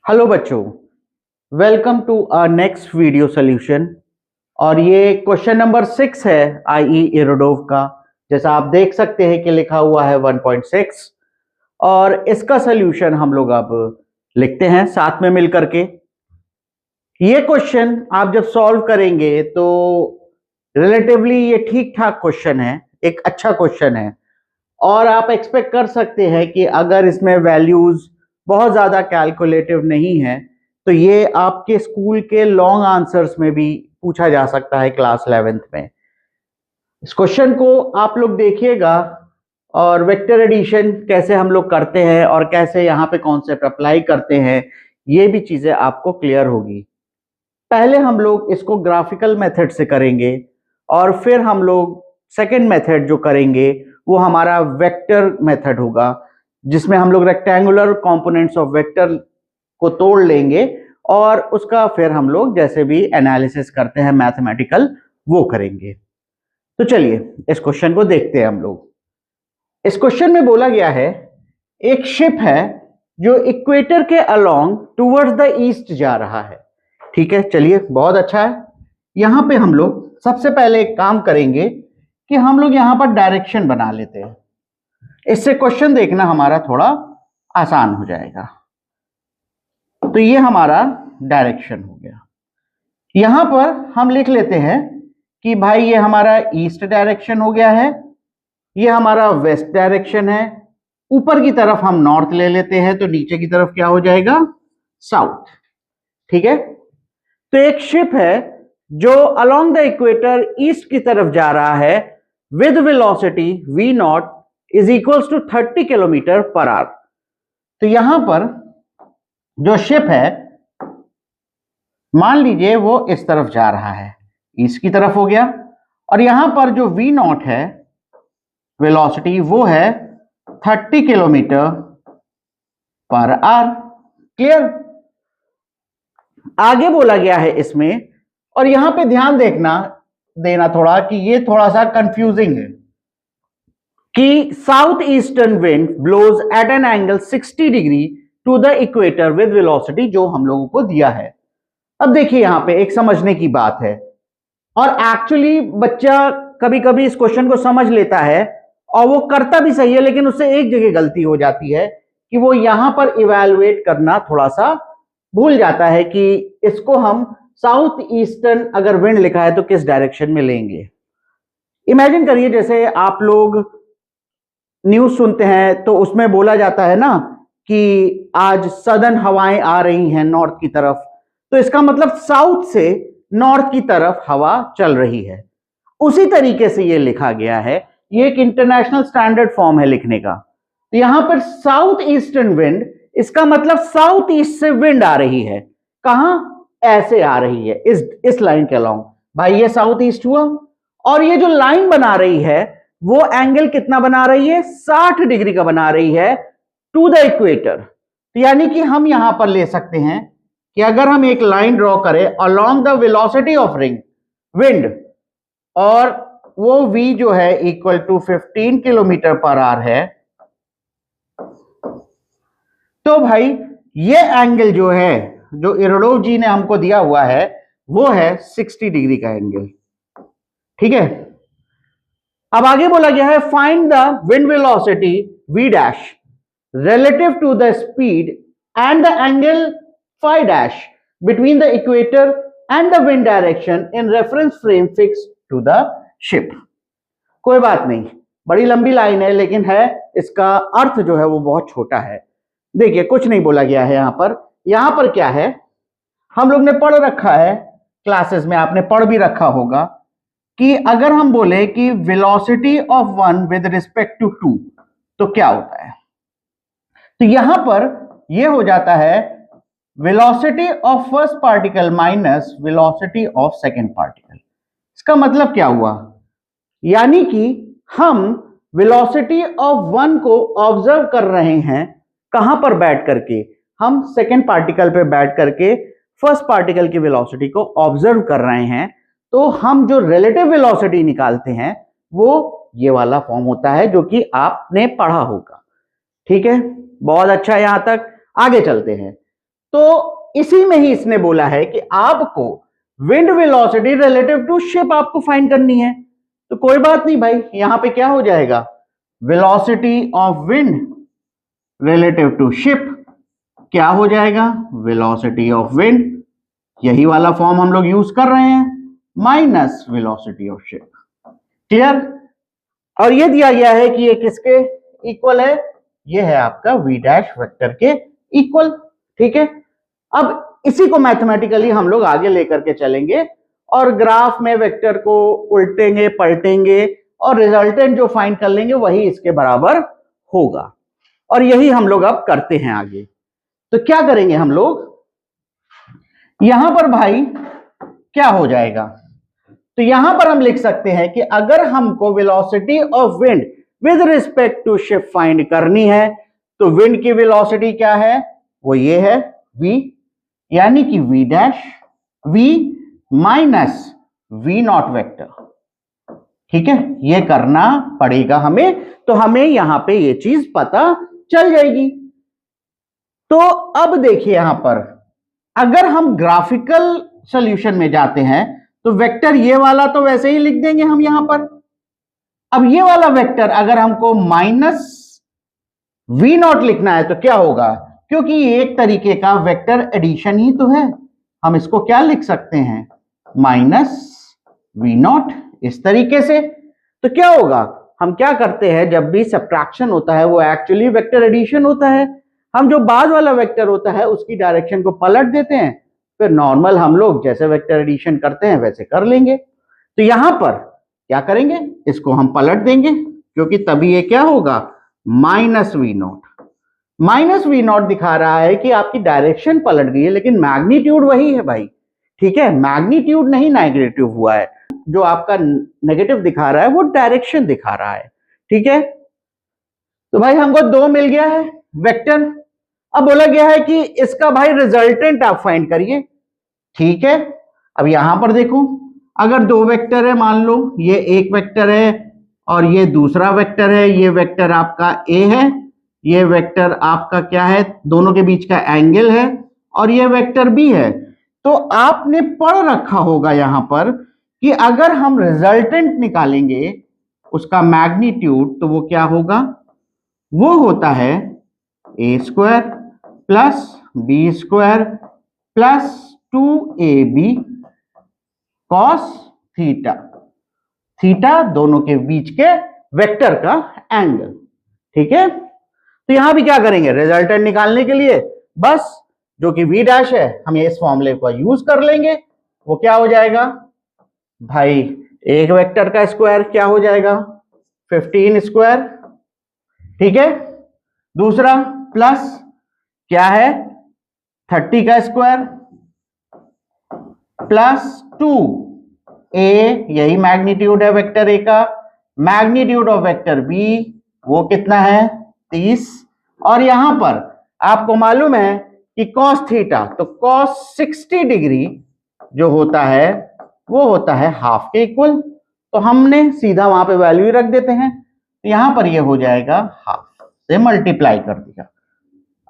Hello बच्चों, welcome to our next video solution. और ये क्वेश्चन नंबर 6 है आईई इरोडोव का। जैसा आप देख सकते हैं कि लिखा हुआ है 1.6 और इसका सॉल्यूशन हम लोग अब लिखते हैं साथ में मिलकर के। ये क्वेश्चन आप जब सॉल्व करेंगे तो रिलेटिवली ये ठीक ठाक क्वेश्चन है, एक अच्छा क्वेश्चन है। और आप एक्सपेक्ट कर सकते हैं कि अगर इसमें वैल्यूज बहुत ज्यादा कैलकुलेटिव नहीं है तो ये आपके स्कूल के लॉन्ग आंसर्स में भी पूछा जा सकता है क्लास 11th में। इस क्वेश्चन को आप लोग देखिएगा और वेक्टर एडिशन कैसे हम लोग करते हैं और कैसे यहाँ पे कॉन्सेप्ट अप्लाई करते हैं, ये भी चीजें आपको क्लियर होगी। पहले हम लोग इसको ग्राफिकल मेथड से करेंगे और फिर हम लोग सेकेंड मेथड जो करेंगे वो हमारा वेक्टर मेथड होगा, जिसमें हम लोग रेक्टेंगुलर कंपोनेंट्स ऑफ वेक्टर को तोड़ लेंगे और उसका फिर हम लोग जैसे भी एनालिसिस करते हैं मैथमेटिकल वो करेंगे। तो चलिए इस क्वेश्चन को देखते हैं हम लोग। इस क्वेश्चन में बोला गया है एक शिप है जो इक्वेटर के अलोंग टुवर्ड्स द ईस्ट जा रहा है। ठीक है, चलिए बहुत अच्छा है। यहां पे हम लोग सबसे पहले एक काम करेंगे कि हम लोग यहां पर डायरेक्शन बना लेते हैं। इससे क्वेश्चन देखना हमारा थोड़ा आसान हो जाएगा। तो ये हमारा डायरेक्शन हो गया। यहां पर हम लिख लेते हैं कि भाई ये हमारा ईस्ट डायरेक्शन हो गया है, ये हमारा वेस्ट डायरेक्शन है। ऊपर की तरफ हम नॉर्थ ले लेते हैं तो नीचे की तरफ क्या हो जाएगा, साउथ। ठीक है, तो एक शिप है जो अलोंग द इक्वेटर ईस्ट की तरफ जा रहा है with velocity v naught is equals to 30 kilometre per hour. तो यहां पर जो शिप है मान लीजिए वो इस तरफ जा रहा है, ईस्ट की तरफ हो गया। और यहां पर जो v नॉट है वेलोसिटी वो है 30 किलोमीटर पर आवर। क्लियर? आगे बोला गया है इसमें, और यहां पे ध्यान देना थोड़ा कि ये थोड़ा सा कंफ्यूजिंग है कि south eastern wind blows at an angle 60 degree to the equator with velocity, जो हम लोगों को दिया है। अब देखिए यहां पे एक समझने की बात है, और एक्चुअली बच्चा कभी कभी इस क्वेश्चन को समझ लेता है और वो करता भी सही है, लेकिन उससे एक जगह गलती हो जाती है कि वो यहां पर इवैल्यूएट करना थोड़ा सा भूल जाता है कि इसको हम साउथ ईस्टर्न अगर विंड लिखा है तो किस डायरेक्शन में लेंगे। इमेजिन करिए जैसे आप लोग न्यूज सुनते हैं तो उसमें बोला जाता है ना कि आज सदर्न हवाएं आ रही हैं नॉर्थ की तरफ, तो इसका मतलब साउथ से नॉर्थ की तरफ हवा चल रही है। उसी तरीके से ये लिखा गया है, ये एक इंटरनेशनल स्टैंडर्ड फॉर्म है लिखने का। तो यहां पर साउथ ईस्टर्न विंड, इसका मतलब साउथ ईस्ट से विंड आ रही है। कहां? ऐसे आ रही है, इस लाइन के अलोंग। भाई ये साउथ ईस्ट हुआ, और ये जो लाइन बना रही है वो एंगल कितना बना रही है, 60 डिग्री का बना रही है टू द इक्वेटर। तो यानी कि हम यहां पर ले सकते हैं कि अगर हम एक लाइन ड्रॉ करें along the velocity of wind, और वो v जो है equal to 15 kilometre per hour है, तो भाई ये एंगल जो है जो इरोडोव जी ने हमको दिया हुआ है वो है 60 डिग्री का एंगल। ठीक है, अब आगे बोला गया है find the wind velocity v dash relative to the speed and the angle phi dash between the equator and the wind direction in reference frame fixed to the ship। कोई बात नहीं, बड़ी लंबी लाइन है लेकिन है इसका अर्थ जो है वो बहुत छोटा है। देखिए कुछ नहीं बोला गया है यहां पर क्या है, हम लोग ने पढ़ रखा है क्लासेस में, आपने पढ़ भी रखा होगा कि अगर हम बोले कि velocity of one with respect to two तो क्या होता है। तो यहां पर यह हो जाता है velocity of first particle minus velocity of second particle. इसका मतलब क्या हुआ, यानी कि हम वेलोसिटी ऑफ वन को ऑब्जर्व कर रहे हैं कहां पर बैठ करके, हम सेकेंड पार्टिकल पे बैठ करके फर्स्ट पार्टिकल की वेलोसिटी को ऑब्जर्व कर रहे हैं। तो हम जो रिलेटिव वेलोसिटी निकालते हैं वो ये वाला फॉर्म होता है जो कि आपने पढ़ा होगा। ठीक है, बहुत अच्छा, यहां तक आगे चलते हैं। तो इसी में ही इसने बोला है कि आपको wind velocity relative to ship आपको फाइंड करनी है। तो कोई बात नहीं भाई, यहां पे क्या हो जाएगा, velocity of wind relative to ship क्या हो जाएगा, वेलोसिटी ऑफ विंड, यही वाला फॉर्म हम लोग यूज कर रहे हैं, minus velocity of ship. Clear? और ये दिया गया है कि ये किसके इक्वल है, ये है आपका v डैश वेक्टर के इक्वल। ठीक है, अब इसी को मैथमेटिकली हम लोग आगे लेकर के चलेंगे और ग्राफ में वेक्टर को उल्टेंगे पलटेंगे और रिजल्टेंट जो फाइंड कर लेंगे वही इसके बराबर होगा। और यही हम लोग अब करते हैं आगे। तो क्या करेंगे हम लोग, यहां पर भाई क्या हो जाएगा, तो यहां पर हम लिख सकते हैं कि अगर हमको velocity of wind with respect to ship find करनी है तो विंड की वेलोसिटी क्या है, वो ये है v, यानी कि v dash v minus v not vector. ठीक है, ये करना पड़ेगा हमें, तो हमें यहां पे ये चीज पता चल जाएगी। तो अब देखिए यहां पर अगर हम ग्राफिकल सॉल्यूशन में जाते हैं तो वेक्टर ये वाला तो वैसे ही लिख देंगे हम यहां पर। अब ये वाला वेक्टर अगर हमको माइनस v नॉट लिखना है तो क्या होगा, क्योंकि ये एक तरीके का वेक्टर एडिशन ही तो है, हम इसको क्या लिख सकते हैं, माइनस v नॉट, इस तरीके से। तो क्या होगा, हम क्या करते हैं जब भी सब्ट्रैक्शन होता है वो एक्चुअली वेक्टर एडिशन होता है, हम जो बाद वाला वेक्टर होता है उसकी डायरेक्शन को पलट देते हैं, फिर नॉर्मल हम लोग जैसे वेक्टर एडिशन करते हैं वैसे कर लेंगे। तो यहां पर क्या करेंगे, इसको हम पलट देंगे, क्योंकि तभी ये क्या होगा, minus v naught. Minus v naught दिखा रहा है कि आपकी डायरेक्शन पलट गई है लेकिन मैग्नीट्यूड वही है भाई। ठीक है, मैग्नीट्यूड नहीं नेगेटिव हुआ है, जो आपका नेगेटिव दिखा रहा है वो डायरेक्शन दिखा रहा है। ठीक है, तो भाई हमको 2 मिल गया है वेक्टर। अब बोला गया है कि इसका भाई रिजल्टेंट आप फाइंड करिए। ठीक है, अब यहां पर देखो, अगर 2 वेक्टर है, मान लो ये एक वेक्टर है और ये दूसरा वेक्टर है, ये वेक्टर आपका ए है, ये वेक्टर आपका क्या है, दोनों के बीच का एंगल है, और ये वेक्टर बी है। तो आपने पढ़ रखा होगा यहां पर कि अगर हम रिजल्टेंट निकालेंगे उसका मैग्नीट्यूड तो वो क्या होगा, वो होता है a square plus b square plus 2ab cos theta. Theta दोनों के बीच के वेक्टर का एंगल। ठीक है, तो यहां भी क्या करेंगे, रिजल्टेंट निकालने के लिए बस जो कि v डैश है हम इस फॉर्मूले को यूज कर लेंगे। वो क्या हो जाएगा भाई, एक वेक्टर का स्क्वायर क्या हो जाएगा, 15 स्क्वायर। ठीक है, दूसरा प्लस क्या है, 30 का स्क्वायर प्लस 2a, यही मैग्नीट्यूड है वेक्टर ए का, मैग्नीट्यूड ऑफ वेक्टर बी वो कितना है 30, और यहां पर आपको मालूम है कि कॉस थीटा, तो कॉस 60 डिग्री जो होता है वो होता है हाफ के इक्वल, तो हमने सीधा वहां पे वैल्यू रख देते हैं, तो यहां पर ये हो जाएगा हाफ से मल्टीप्लाई कर दिया।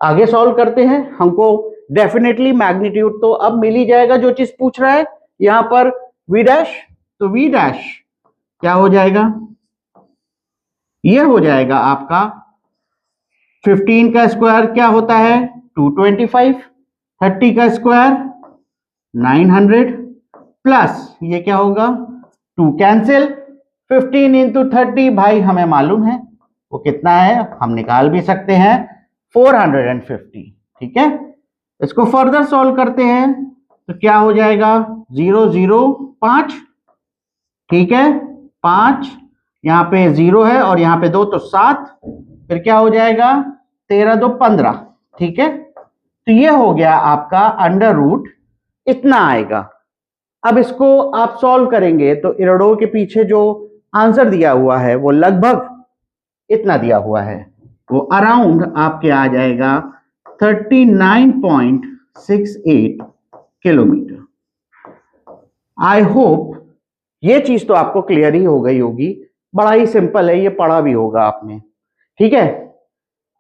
आगे सॉल्व करते हैं, हमको डेफिनेटली मैग्नीट्यूड तो अब मिल ही जाएगा जो चीज पूछ रहा है यहां पर v डैश, तो v डैश क्या हो जाएगा, ये हो जाएगा आपका 15 का स्क्वायर क्या होता है 225, 30 का स्क्वायर 900 प्लस ये क्या होगा 2 कैंसिल, 15 इंटू 30 भाई हमें मालूम है वो कितना है, हम निकाल भी सकते हैं 450। ठीक है, इसको फर्दर सॉल्व करते हैं तो क्या हो जाएगा 0 0 5। ठीक है, 5 यहाँ पे 0 है और यहाँ पे 2 तो 7, फिर क्या हो जाएगा 13 2 15। ठीक है, तो ये हो गया आपका अंडर रूट इतना आएगा। अब इसको आप सॉल्व करेंगे तो इरडो के पीछे जो आंसर दिया हुआ है वो लगभग इतना दिया हुआ है, वो अराउंड आपके आ जाएगा 39.68 किलोमीटर। आई होप ये चीज तो आपको क्लियर ही हो गई होगी, बड़ा ही सिंपल है, ये पढ़ा भी होगा आपने। ठीक है,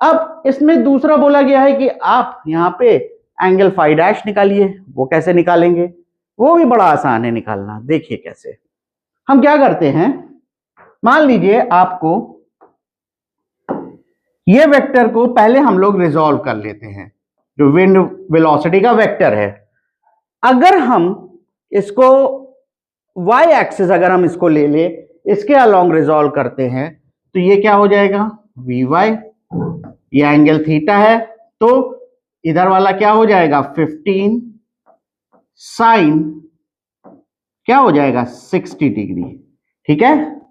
अब इसमें दूसरा बोला गया है कि आप यहाँ पे एंगल फाई डैश निकालिए। वो कैसे निकालेंगे, वो भी बड़ा आसान है निकालना। देखिए कैसे हम क्या करते हैं, मान लीजिए आपको ये वेक्टर को पहले हम लोग रिजॉल्व कर लेते हैं, जो विंड वेलोसिटी का वेक्टर है। अगर हम इसको y एक्सिस अगर हम इसको ले ले, इसके अलोंग रिजॉल्व करते हैं, तो ये क्या हो जाएगा vy, ये एंगल थीटा है, तो इधर वाला क्या हो जाएगा 15 साइन क्या हो जाएगा 60 डिग्री। ठीक है,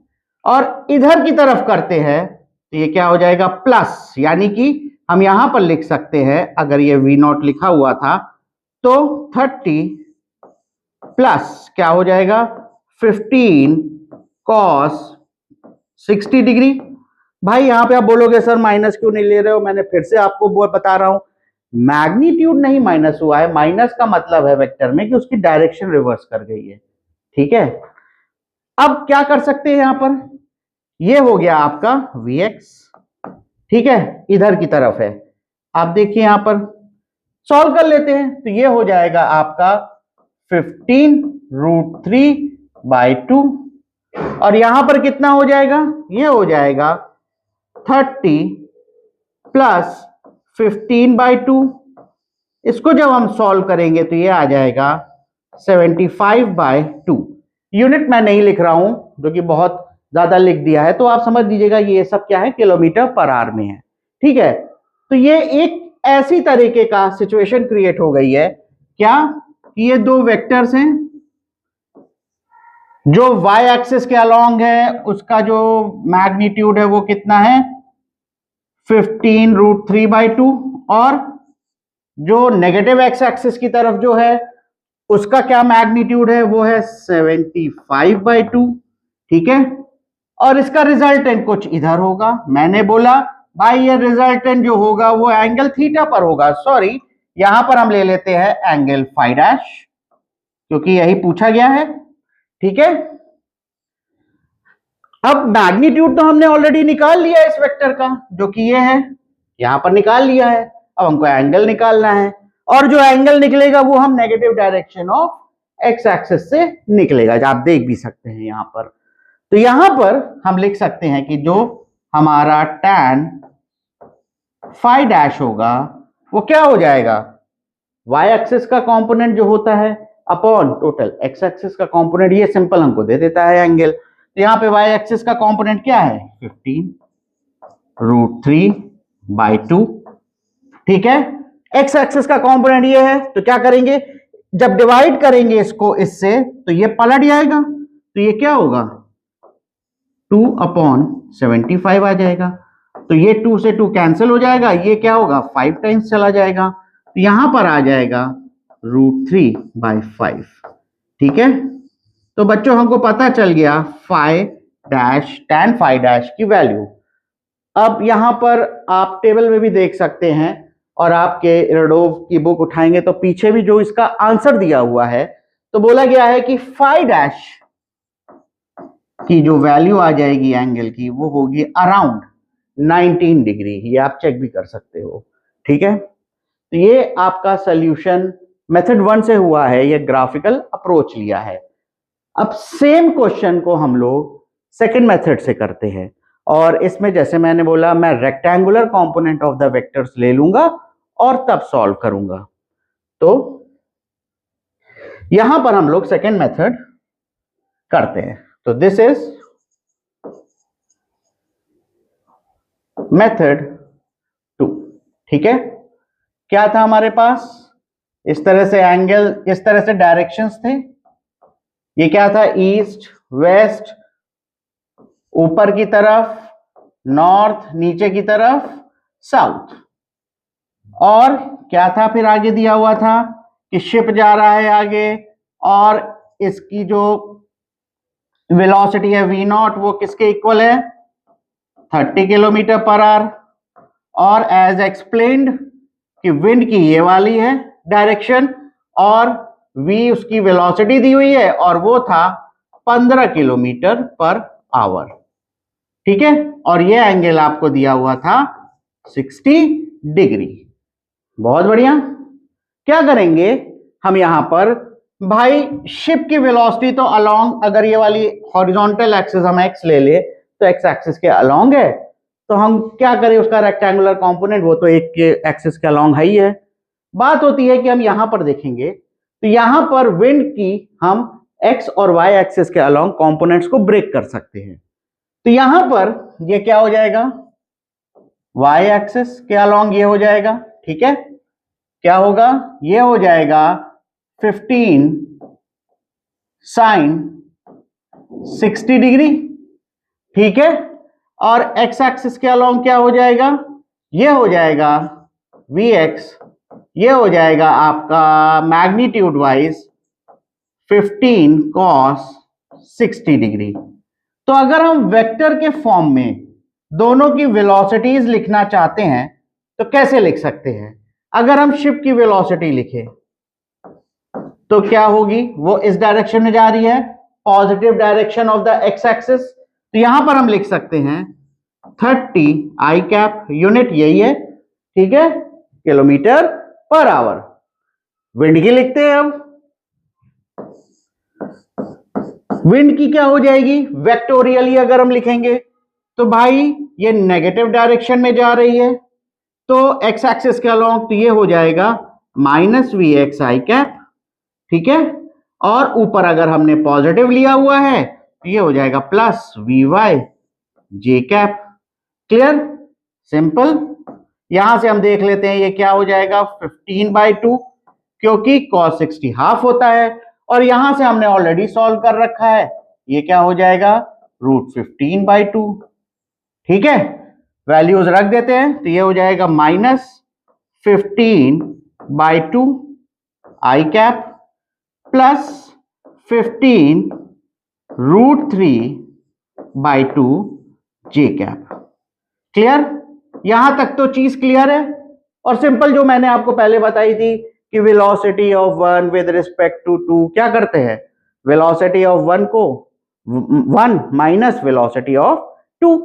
और इधर की तरफ करते हैं तो ये क्या हो जाएगा प्लस, यानी कि हम यहां पर लिख सकते हैं, अगर ये v0 लिखा हुआ था तो 30 प्लस क्या हो जाएगा 15 cos 60 डिग्री। भाई यहां पे आप बोलोगे सर माइनस क्यों नहीं ले रहे हो, मैंने फिर से आपको बता रहा हूं, मैग्नीट्यूड नहीं माइनस हुआ है, माइनस का मतलब है वेक्टर में कि उसकी डायरेक्शन रिवर्स कर गई है। ठीक है, अब क्या कर सकते हैं यहां पर, ये हो गया आपका Vx, ठीक है, इधर की तरफ है। आप देखिए यहां पर सॉल्व कर लेते हैं, तो ये हो जाएगा आपका 15√3/2, और यहां पर कितना हो जाएगा, ये हो जाएगा 30 प्लस 15/2। इसको जब हम सॉल्व करेंगे तो ये आ जाएगा 75/2। यूनिट मैं नहीं लिख रहा हूं, जो कि बहुत ज्यादा लिख दिया है, तो आप समझ लीजिएगा ये सब क्या है, किलोमीटर पर आवर में है। ठीक है, तो ये एक ऐसी तरीके का सिचुएशन क्रिएट हो गई है क्या, कि ये दो वेक्टर्स हैं, जो y एक्सिस के अलोंग है उसका जो मैग्नीट्यूड है वो कितना है 15√3/2, और जो नेगेटिव x एक्सिस की तरफ जो है उसका क्या मैग्नीट्यूड है, वो है 75/2। ठीक है, और इसका रिजल्टेंट कुछ इधर होगा। मैंने बोला भाई ये रिजल्टेंट जो होगा वो एंगल थीटा पर होगा, सॉरी यहां पर हम ले लेते हैं एंगल फाई डैश, क्योंकि यही पूछा गया है। ठीक है, अब मैग्नीट्यूड तो हमने ऑलरेडी निकाल लिया है इस वेक्टर का, जो कि ये है, यहां पर निकाल लिया है। अब हमको एंगल निकालना है, और जो एंगल निकलेगा वो हम negative direction of x axis से निकलेगा, जो आप देख भी सकते हैं यहां पर। तो यहां पर हम लिख सकते हैं कि जो हमारा tan फाई डैश होगा वो क्या हो जाएगा, y एक्सिस का कंपोनेंट जो होता है अपॉन टोटल x एक्सिस का कंपोनेंट, ये सिंपल हमको दे देता है एंगल। तो यहाँ पे y एक्सिस का कंपोनेंट क्या है 15√3/2। ठीक है, x एक्सिस का कंपोनेंट ये है, तो क्या करेंगे, जब डिवाइड करेंगे इसको इससे तो ये पलट जाएगा, तो ये क्या होगा 2/75 आ जाएगा। तो ये 2 से 2 कैंसिल हो जाएगा, ये क्या होगा 5 टाइम्स चला जाएगा, तो यहां पर आ जाएगा √3/5। ठीक है, तो बच्चों हमको पता चल गया phi dash tan phi dash की वैल्यू। अब यहां पर आप टेबल में भी देख सकते हैं, और आपके इरडोव की बुक उठाएंगे तो पीछे भी जो इसका आंसर दिया हुआ है, तो बोला गया है कि फाई डैश की जो वैल्यू आ जाएगी एंगल की वो होगी अराउंड 19 डिग्री, ये आप चेक भी कर सकते हो। ठीक है, तो ये आपका सॉल्यूशन मेथड 1 से हुआ है, ये ग्राफिकल अप्रोच लिया है। अब सेम क्वेश्चन को हम लोग सेकंड मेथड से करते हैं, और इसमें जैसे मैंने बोला मैं rectangular component of the vectors ले लूंगा और तब सॉल्व करूंगा। तो यहां पर हम लोग सेकंड मेथड करते हैं, तो दिस इज मेथड 2। ठीक है, क्या था हमारे पास, इस तरह से एंगल, इस तरह से डायरेक्शंस थे, ये क्या था ईस्ट वेस्ट, ऊपर की तरफ नॉर्थ, नीचे की तरफ साउथ, और क्या था फिर आगे दिया हुआ था कि शिप जा रहा है आगे, और इसकी जो वेलोसिटी है v0 वो किसके इक्वल है 30 किलोमीटर पर आवर, और एज एक्सप्लेन्ड कि विंड की ये वाली है डायरेक्शन, और v उसकी वेलोसिटी दी हुई है, और वो था 15 किलोमीटर पर आवर। ठीक है, और ये एंगल आपको दिया हुआ था 60 डिग्री। बहुत बढ़िया, क्या करेंगे हम यहां पर, भाई शिप की वेलोसिटी तो अलोंग, अगर ये वाली हॉरिजॉन्टल एक्सिस हम एक्स ले ले तो एक्स एक्सिस के अलोंग है, तो हम क्या करें उसका रेक्टेंगुलर कंपोनेंट, वो तो एक के एक्सिस के अलोंग है ही है। बात होती है कि हम यहां पर देखेंगे तो यहां पर विंड की हम एक्स और वाई एक्सिस के अलोंग कंपोनेंट्स को ब्रेक कर सकते हैं। तो यहां पर ये क्या हो जाएगा, वाई एक्सिस के अलोंग ये हो जाएगा, ठीक है, क्या होगा, ये हो जाएगा 15 साइन 60 डिग्री, ठीक है। और एक्स एक्सिस के अलोंग क्या हो जाएगा, ये हो जाएगा वी एक्स, ये हो जाएगा आपका मैग्नीट्यूड वाइज 15 कॉस 60 डिग्री। तो अगर हम वेक्टर के फॉर्म में दोनों की वेलोसिटीज लिखना चाहते हैं तो कैसे लिख सकते हैं। अगर हम शिप की वेलोसिटी लिखें तो क्या होगी, वो इस डायरेक्शन में जा रही है, positive direction of the x axis, तो यहां पर हम लिख सकते हैं 30 आई कैप, यूनिट यही है, ठीक है, किलोमीटर पर आवर। विंड की लिखते हैं अब, विंड की क्या हो जाएगी, वेक्टोरियली अगर हम लिखेंगे तो भाई ये नेगेटिव डायरेक्शन में जा रही है, तो एक्स एक्सिस के अलोंग तो ये हो जाएगा minus v x i cap, ठीक है, और ऊपर अगर हमने पॉजिटिव लिया हुआ है तो ये हो जाएगा plus v y j cap. Clear, simple. यहां से हम देख लेते हैं ये क्या हो जाएगा 15/2, क्योंकि cos 60 हाफ होता है, और यहां से हमने ऑलरेडी सॉल्व कर रखा है, ये क्या हो जाएगा √15/2, ठीक है। वैल्यूज रख देते हैं तो ये हो जाएगा -15/2 आई कैप प्लस 15 √3/2 जे कैप। क्लियर, यहां तक तो चीज क्लियर है। और सिंपल जो मैंने आपको पहले बताई थी कि velocity of one with respect to two क्या करते हैं, वेलोसिटी ऑफ वन को 1 माइनस वेलोसिटी ऑफ 2,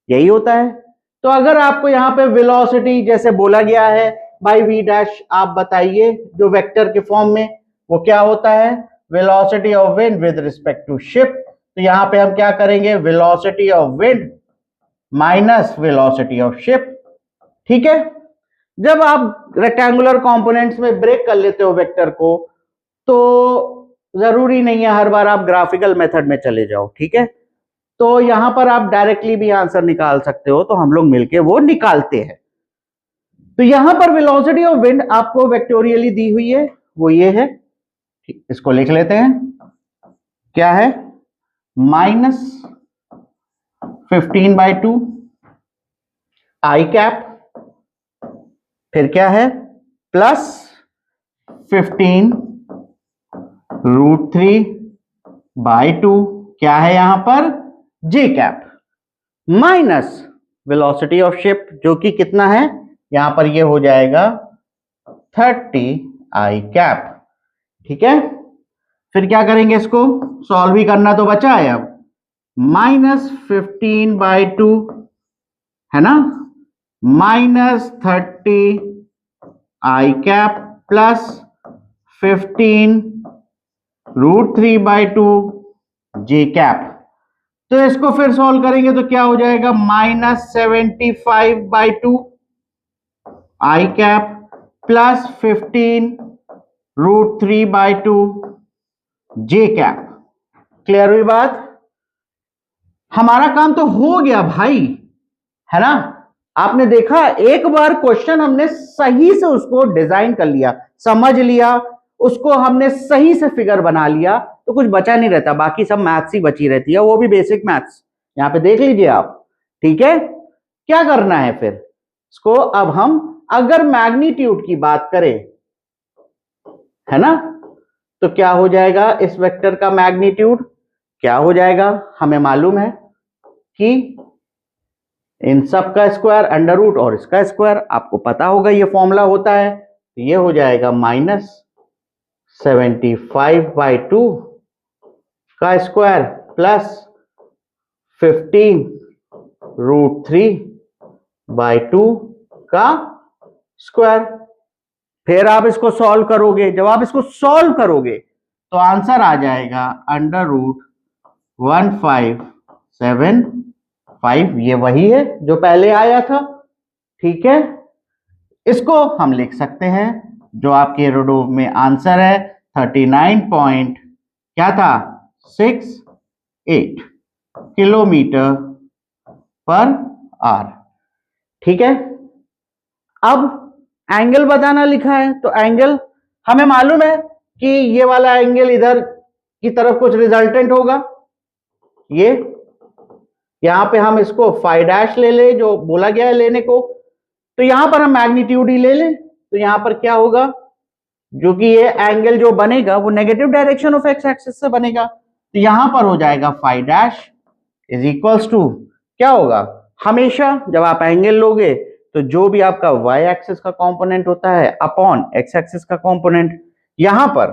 यही होता है। तो अगर आपको यहां पे वेलोसिटी जैसे बोला गया है बाई वी डैश, आप बताइए जो वेक्टर के फॉर्म में वो क्या होता है, velocity of wind with respect to ship. तो यहां पे हम क्या करेंगे, velocity of wind minus velocity of ship, ठीक है। जब आप रेक्टेंगुलर कंपोनेंट्स में ब्रेक कर लेते हो वेक्टर को, तो जरूरी नहीं है हर बार आप ग्राफिकल मेथड में चले जाओ, ठीक है। तो यहां पर आप डायरेक्टली भी आंसर निकाल सकते हो, तो हम लोग मिलके वो निकालते हैं। तो यहां पर वेलोसिटी ऑफ विंड आपको वेक्टोरियली दी हुई है, वो ये है, इसको लिख लेते हैं, क्या है -15/2 आई कैप, फिर क्या है प्लस 15 √3/2, क्या है यहां पर J cap, minus velocity of ship जो कि कितना है, यहां पर ये हो जाएगा 30 आई कैप, ठीक है। फिर क्या करेंगे, इसको सॉल्व ही करना तो बचा है अब, -15/2 है ना, -30 आई कैप प्लस 15 √3/2 जे कैप। तो इसको फिर सॉल्व करेंगे तो क्या हो जाएगा, -75/2 आई कैप प्लस 15 √3/2 जे कैप। क्लियर हुई बात, हमारा काम तो हो गया भाई, है ना। आपने देखा एक बार क्वेश्चन हमने सही से उसको डिजाइन कर लिया, समझ लिया, उसको हमने सही से फिगर बना लिया, तो कुछ बचा नहीं रहता, बाकी सब मैथ्स ही बची रहती है, वो भी बेसिक मैथ्स। यहां पे देख लीजिए आप, ठीक है। क्या करना है फिर इसको, अब हम अगर मैग्नीट्यूड की बात करें, है ना, तो क्या हो जाएगा, इस वेक्टर का मैग्नीट्यूड क्या हो जाएगा, हमें मालूम है कि इन सब का स्क्वायर अंडर रूट और इसका स्क्वायर, आपको पता होगा ये फॉर्मूला होता है, तो ये हो जाएगा -75/2 का स्क्वायर प्लस 15 √3/2 का स्क्वायर। फिर आप इसको सॉल्व करोगे, जब आप इसको सॉल्व करोगे तो आंसर आ जाएगा √1575। ये वही है जो पहले आया था, ठीक है। इसको हम लिख सकते हैं, जो आपके एरोडोव में आंसर है 39 क्या था 68 किलोमीटर पर आवर, ठीक है। अब एंगल बताना लिखा है, तो एंगल हमें मालूम है कि ये वाला एंगल इधर की तरफ कुछ रिजल्टेंट होगा, ये यहां पे हम इसको फाई डैश ले ले, जो बोला गया है लेने को, तो यहां पर हम मैग्नीट्यूड ही ले लें, तो यहां पर क्या होगा, जो कि ये एंगल जो बनेगा वो negative direction of x axis से बनेगा, तो यहां पर हो जाएगा phi dash is equals to क्या होगा, हमेशा जब आप एंगल लोगे तो जो भी आपका वाई एक्सिस का कंपोनेंट होता है अपॉन एक्स एक्सिस का कंपोनेंट, यहां पर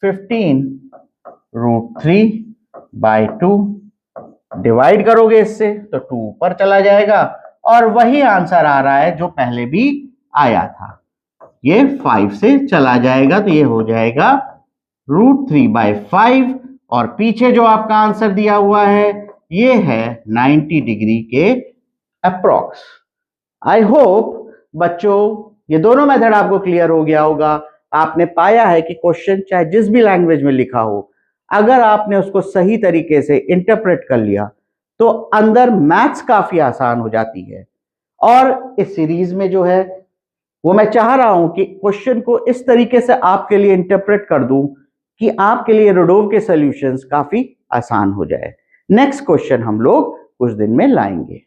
15√3/2 डिवाइड करोगे इससे तो 2 ऊपर चला जाएगा, और वही आंसर आ रहा है जो पहले भी आया था, ये 5 से चला जाएगा, तो ये हो जाएगा √3/5, और पीछे जो आपका आंसर दिया हुआ है ये है 90 डिग्री के अप्रॉक्स। आई होप बच्चों ये दोनों मेथड आपको क्लियर हो गया होगा। आपने पाया है कि क्वेश्चन चाहे जिस भी लैंग्वेज में लिखा हो, अगर आपने उसको सही तरीके से इंटरप्रेट कर लिया तो अंदर मैथ्स काफी आसान हो जाती है। और इस सीरीज में जो है वो मैं चाह रहा हूं कि क्वेश्चन को इस तरीके से आपके लिए इंटरप्रेट कर दूं कि आपके लिए एरोडोव के सॉल्यूशंस काफी आसान हो जाए। नेक्स्ट क्वेश्चन हम लोग कुछ दिन में लाएंगे।